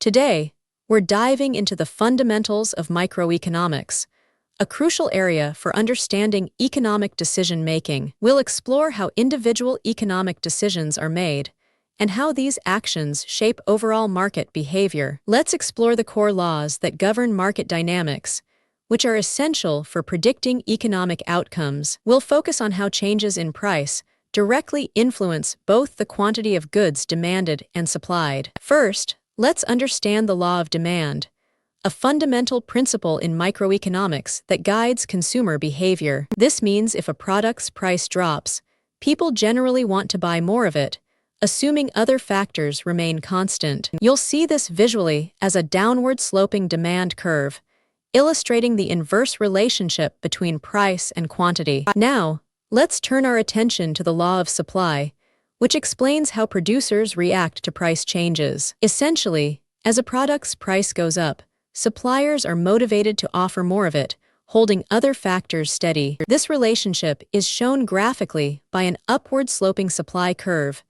Today, we're diving into the fundamentals of microeconomics, a crucial area for understanding economic decision-making. We'll explore how individual economic decisions are made and how these actions shape overall market behavior. Let's explore the core laws that govern market dynamics, which are essential for predicting economic outcomes. We'll focus on how changes in price directly influence both the quantity of goods demanded and supplied. First, let's understand the law of demand, a fundamental principle in microeconomics that guides consumer behavior. This means if a product's price drops, people generally want to buy more of it, assuming other factors remain constant. You'll see this visually as a downward-sloping demand curve, illustrating the inverse relationship between price and quantity. Now, let's turn our attention to the law of supply, which explains how producers react to price changes. Essentially, as a product's price goes up, suppliers are motivated to offer more of it, holding other factors steady. This relationship is shown graphically by an upward-sloping supply curve,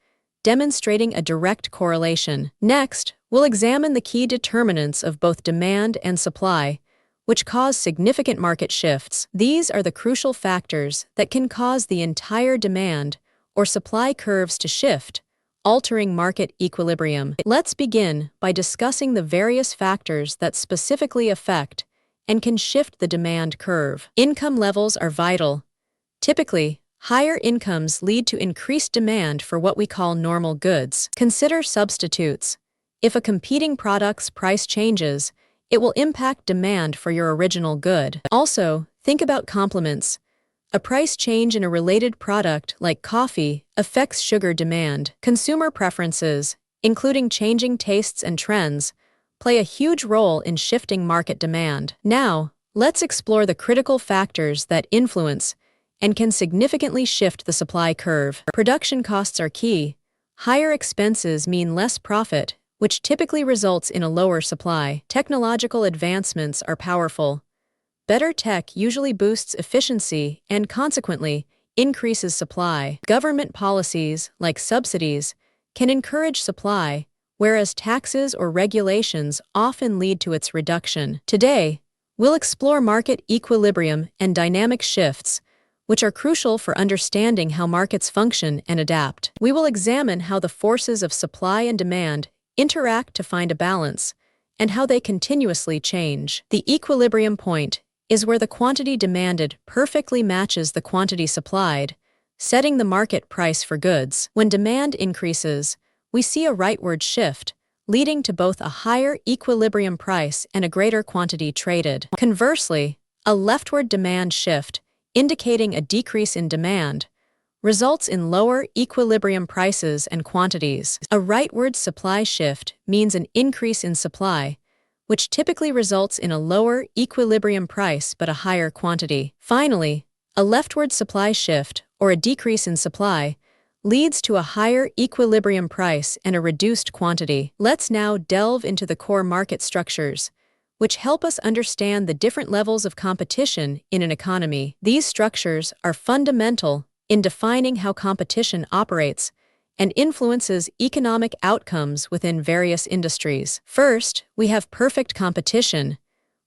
demonstrating a direct correlation. Next, we'll examine the key determinants of both demand and supply, which cause significant market shifts. These are the crucial factors that can cause the entire demand or supply curves to shift, altering market equilibrium. Let's begin by discussing the various factors that specifically affect and can shift the demand curve. Income levels are vital. Typically, higher incomes lead to increased demand for what we call normal goods. Consider substitutes. If a competing product's price changes, it will impact demand for your original good. Also, think about complements. A price change in a related product, like coffee, affects sugar demand. Consumer preferences, including changing tastes and trends, play a huge role in shifting market demand. Now, let's explore the critical factors that influence and can significantly shift the supply curve. Production costs are key. Higher expenses mean less profit, which typically results in a lower supply. Technological advancements are powerful. Better tech usually boosts efficiency and, consequently, increases supply. Government policies, like subsidies, can encourage supply, whereas taxes or regulations often lead to its reduction. Today, we'll explore market equilibrium and dynamic shifts, which are crucial for understanding how markets function and adapt. We will examine how the forces of supply and demand interact to find a balance, and how they continuously change. The equilibrium point is where the quantity demanded perfectly matches the quantity supplied, setting the market price for goods. When demand increases, we see a rightward shift, leading to both a higher equilibrium price and a greater quantity traded. Conversely, a leftward demand shift, indicating a decrease in demand, results in lower equilibrium prices and quantities. A rightward supply shift means an increase in supply, which typically results in a lower equilibrium price but a higher quantity. Finally, a leftward supply shift, or a decrease in supply, leads to a higher equilibrium price and a reduced quantity. Let's now delve into the core market structures, which help us understand the different levels of competition in an economy. These structures are fundamental in defining how competition operates and influences economic outcomes within various industries. First, we have perfect competition,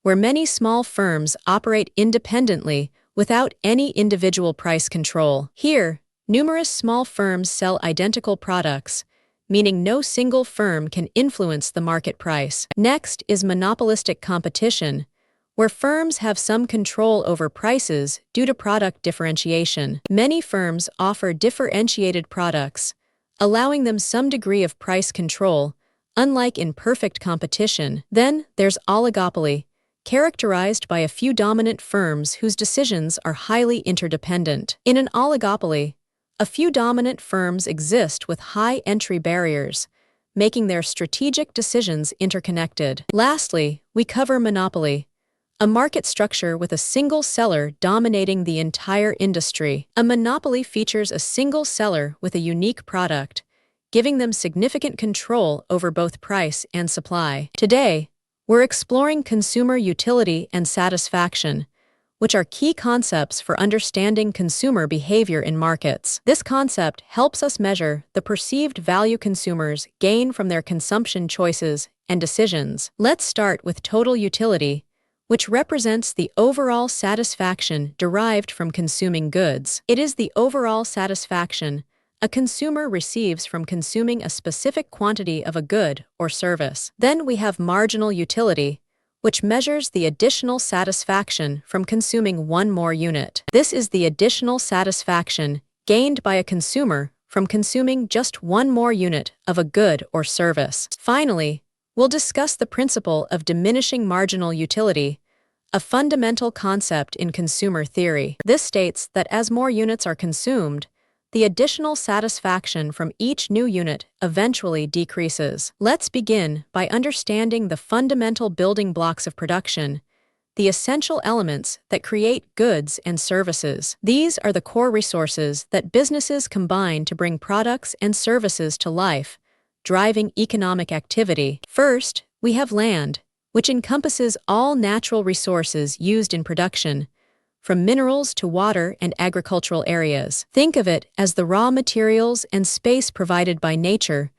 where many small firms operate independently without any individual price control. Here, numerous small firms sell identical products, meaning no single firm can influence the market price. Next is monopolistic competition, where firms have some control over prices due to product differentiation. Many firms offer differentiated products, allowing them some degree of price control, unlike in perfect competition. Then there's oligopoly, characterized by a few dominant firms whose decisions are highly interdependent. In an oligopoly, a few dominant firms exist with high entry barriers, making their strategic decisions interconnected. Lastly, we cover monopoly, a market structure with a single seller dominating the entire industry. A monopoly features a single seller with a unique product, giving them significant control over both price and supply. Today, we're exploring consumer utility and satisfaction, which are key concepts for understanding consumer behavior in markets. This concept helps us measure the perceived value consumers gain from their consumption choices and decisions. Let's start with total utility, which represents the overall satisfaction derived from consuming goods. It is the overall satisfaction a consumer receives from consuming a specific quantity of a good or service. Then we have marginal utility, which measures the additional satisfaction from consuming one more unit. This is the additional satisfaction gained by a consumer from consuming just one more unit of a good or service. Finally, we'll discuss the principle of diminishing marginal utility, a fundamental concept in consumer theory. This states that as more units are consumed, the additional satisfaction from each new unit eventually decreases. Let's begin by understanding the fundamental building blocks of production, the essential elements that create goods and services. These are the core resources that businesses combine to bring products and services to life, driving economic activity. First, we have land, which encompasses all natural resources used in production, from minerals to water and agricultural areas. Think of it as the raw materials and space provided by nature,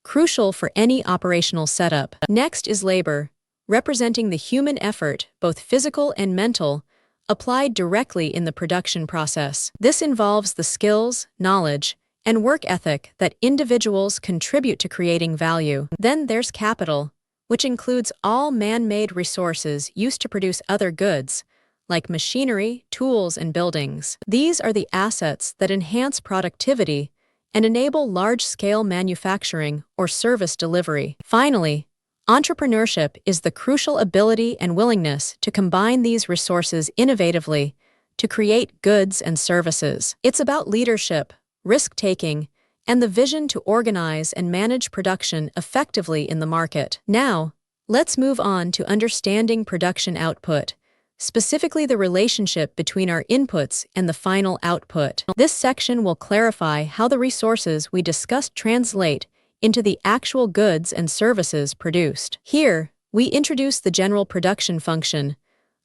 crucial for any operational setup. Next is labor, representing the human effort, both physical and mental, applied directly in the production process. This involves the skills, knowledge, and work ethic that individuals contribute to creating value. Then there's capital, which includes all man-made resources used to produce other goods, like machinery, tools, and buildings. These are the assets that enhance productivity and enable large-scale manufacturing or service delivery. Finally, entrepreneurship is the crucial ability and willingness to combine these resources innovatively to create goods and services. It's about leadership, risk-taking, and the vision to organize and manage production effectively in the market. Now, let's move on to understanding production output, specifically the relationship between our inputs and the final output. This section will clarify how the resources we discussed translate into the actual goods and services produced. Here, we introduce the general production function,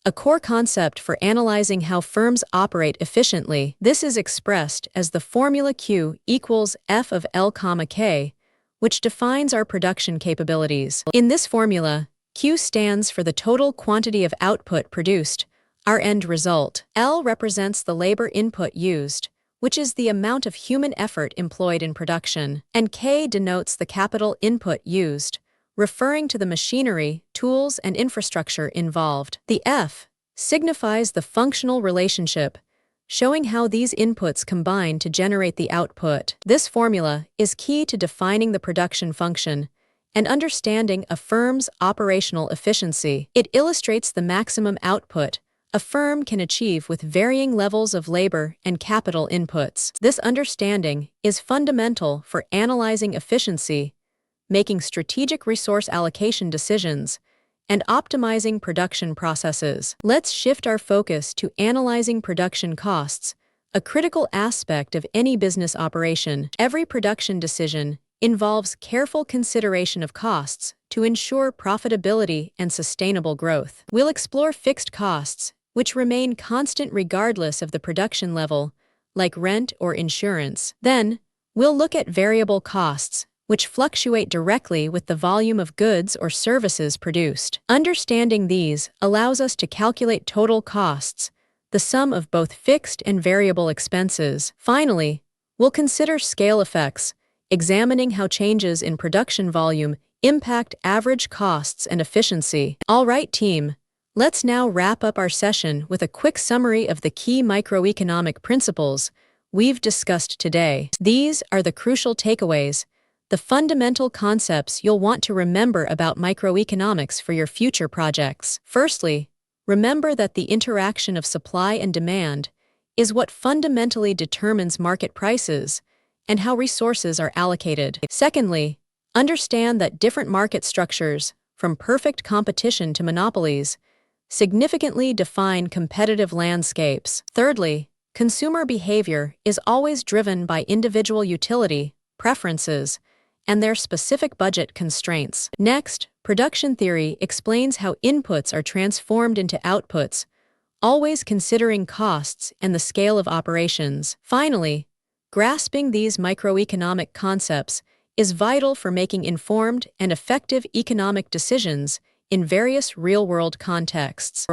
a core concept for analyzing how firms operate efficiently. This is expressed as the formula Q equals F of L, K, which defines our production capabilities. In this formula, Q stands for the total quantity of output produced, our end result. L represents the labor input used, which is the amount of human effort employed in production, and K denotes the capital input used, referring to the machinery, tools, and infrastructure involved. The F signifies the functional relationship, showing how these inputs combine to generate the output. This formula is key to defining the production function and understanding a firm's operational efficiency. It illustrates the maximum output a firm can achieve with varying levels of labor and capital inputs. This understanding is fundamental for analyzing efficiency, making strategic resource allocation decisions, and optimizing production processes. Let's shift our focus to analyzing production costs, a critical aspect of any business operation. Every production decision involves careful consideration of costs to ensure profitability and sustainable growth. We'll explore fixed costs, which remain constant regardless of the production level, like rent or insurance. Then, we'll look at variable costs, which fluctuate directly with the volume of goods or services produced. Understanding these allows us to calculate total costs, the sum of both fixed and variable expenses. Finally, we'll consider scale effects, examining how changes in production volume impact average costs and efficiency. All right, team, let's now wrap up our session with a quick summary of the key microeconomic principles we've discussed today. These are the crucial takeaways, the fundamental concepts you'll want to remember about microeconomics for your future projects. Firstly, remember that the interaction of supply and demand is what fundamentally determines market prices and how resources are allocated. Secondly, understand that different market structures, from perfect competition to monopolies, significantly define competitive landscapes. Thirdly, consumer behavior is always driven by individual utility, preferences, and their specific budget constraints. Next, production theory explains how inputs are transformed into outputs, always considering costs and the scale of operations. Finally, grasping these microeconomic concepts is vital for making informed and effective economic decisions in various real-world contexts.